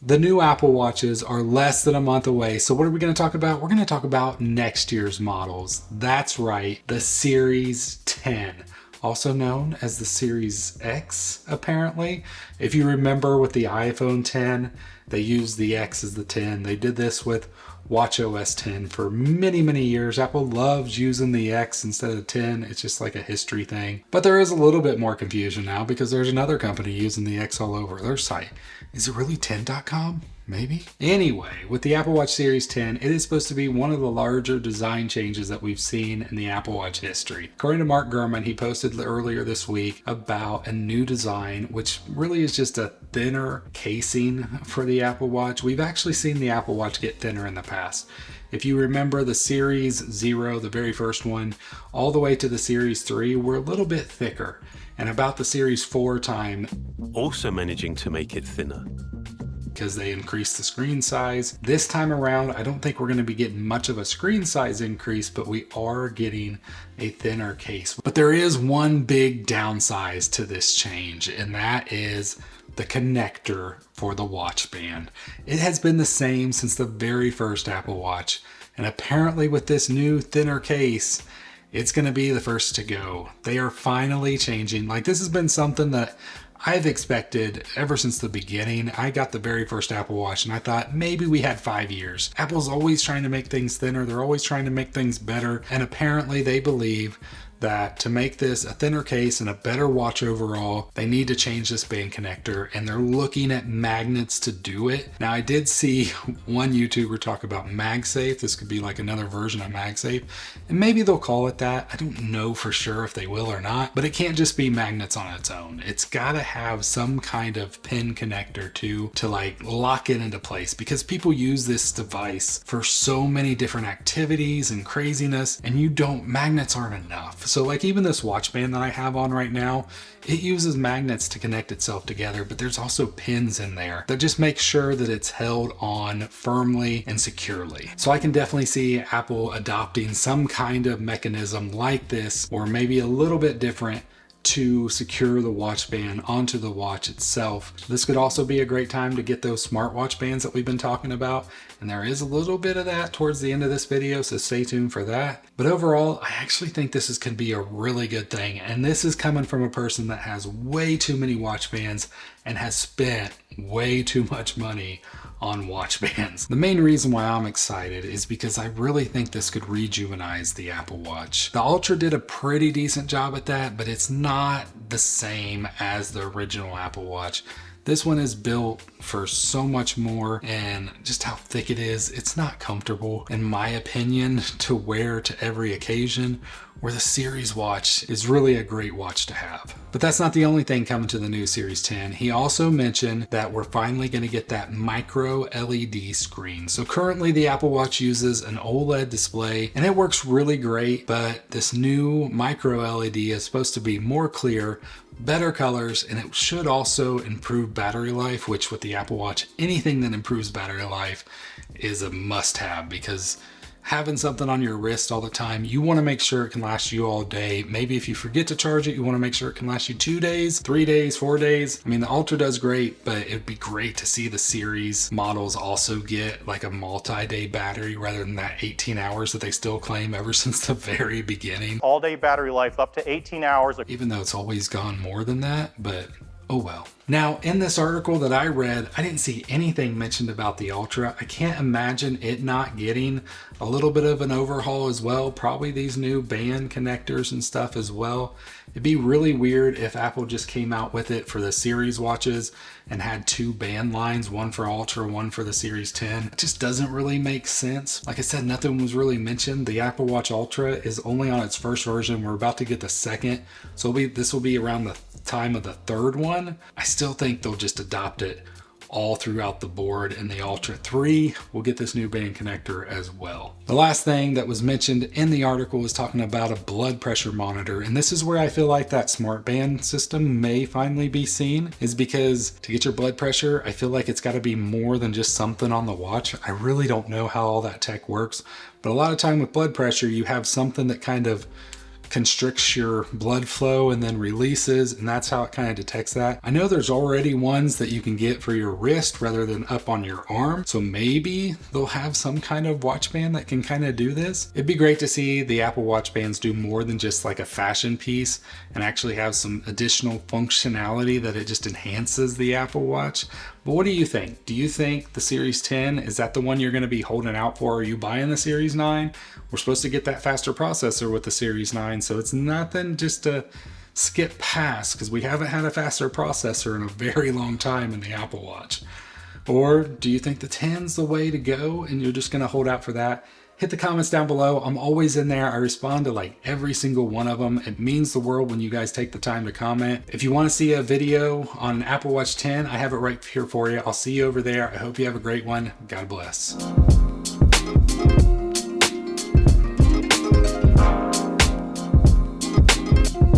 The new Apple Watches are less than a month away, so what are we going to talk about? We're going to talk about next year's models. That's right, the Series 10, also known as the Series X, apparently. If you remember with the iPhone 10, they used the X as the 10. They did this with watchOS 10 for many, many years. Apple loves using the X instead of 10. It's just like a history thing. But there is a little bit more confusion now because there's another company using the X all over their site. Is it really 10.com? Maybe? Anyway, with the Apple Watch Series 10, it is supposed to be one of the larger design changes that we've seen in the Apple Watch history. According to Mark Gurman, he posted earlier this week about a new design, which really is just a thinner casing for the Apple Watch. We've actually seen the Apple Watch get thinner in the past. If you remember the Series 0, the very first one, all the way to the Series 3 were a little bit thicker. And about the Series 4 time, also managing to make it thinner, because they increased the screen size. This time around, I don't think we're going to be getting much of a screen size increase, but we are getting a thinner case. But there is one big downside to this change, and that is the connector for the watch band. It has been the same since the very first Apple Watch, and apparently with this new thinner case, it's going to be the first to go. They are finally changing. Like, this has been something that I've expected ever since the beginning. I got the very first Apple Watch and I thought maybe we had 5 years. Apple's always trying to make things thinner. They're always trying to make things better. And apparently they believe that to make this a thinner case and a better watch overall, they need to change this band connector, and they're looking at magnets to do it. Now, I did see one YouTuber talk about MagSafe. This could be like another version of MagSafe, and maybe they'll call it that. I don't know for sure if they will or not, but it can't just be magnets on its own. It's got to have some kind of pin connector to like lock it into place, because people use this device for so many different activities and craziness, and magnets aren't enough. So like even this watch band that I have on right now, it uses magnets to connect itself together, but there's also pins in there that just make sure that it's held on firmly and securely. So I can definitely see Apple adopting some kind of mechanism like this, or maybe a little bit different, to secure the watch band onto the watch itself. This could also be a great time to get those smartwatch bands that we've been talking about, and there is a little bit of that towards the end of this video, so stay tuned for that. But overall, I actually think this can be a really good thing, and this is coming from a person that has way too many watch bands and has spent way too much money on watch bands. The main reason why I'm excited is because I really think this could rejuvenize the Apple Watch. The Ultra did a pretty decent job at that, but it's not the same as the original Apple Watch. This one is built for so much more, and just how thick it is, it's not comfortable, in my opinion, to wear to every occasion, where the Series watch is really a great watch to have. But that's not the only thing coming to the new Series 10. He also mentioned that we're finally going to get that micro LED screen. So currently the Apple Watch uses an OLED display and it works really great, but this new micro LED is supposed to be more clear, better colors, and it should also improve battery life, which with the Apple Watch, anything that improves battery life is a must-have, because having something on your wrist all the time, you want to make sure it can last you all day. Maybe if you forget to charge it, you want to make sure it can last you 2 days, 3 days, 4 days. I mean, the Ultra does great, but it'd be great to see the Series models also get like a multi-day battery rather than that 18 hours that they still claim ever since the very beginning. All day battery life up to 18 hours. Even though it's always gone more than that, but oh well. Now, in this article that I read, I didn't see anything mentioned about the Ultra. I can't imagine it not getting a little bit of an overhaul as well. Probably these new band connectors and stuff as well. It'd be really weird if Apple just came out with it for the Series watches and had 2 band lines, one for Ultra, one for the Series 10. It just doesn't really make sense. Like I said, nothing was really mentioned. The Apple Watch Ultra is only on its first version. We're about to get the second. So this will be around the time of the third one. I still think they'll just adopt it all throughout the board, and the Ultra 3 will get this new band connector as well. The last thing that was mentioned in the article was talking about a blood pressure monitor, and this is where I feel like that smart band system may finally be seen, is because to get your blood pressure, I feel like it's got to be more than just something on the watch. I really don't know how all that tech works, but a lot of time with blood pressure, you have something that kind of constricts your blood flow and then releases, and that's how it kind of detects that. I know there's already ones that you can get for your wrist rather than up on your arm, so maybe they'll have some kind of watch band that can kind of do this. It'd be great to see the Apple Watch bands do more than just like a fashion piece and actually have some additional functionality that it just enhances the Apple Watch. But what do you think? Do you think the Series 10, is that the one you're going to be holding out for? Are you buying the Series 9? We're supposed to get that faster processor with the Series 9, so it's nothing just to skip past, because we haven't had a faster processor in a very long time in the Apple Watch. Or do you think the 10's the way to go and you're just going to hold out for that? Hit the comments down below. I'm always in there. I respond to like every single one of them. It means the world when you guys take the time to comment. If you want to see a video on Apple Watch 10, I have it right here for you. I'll see you over there. I hope you have a great one. God bless.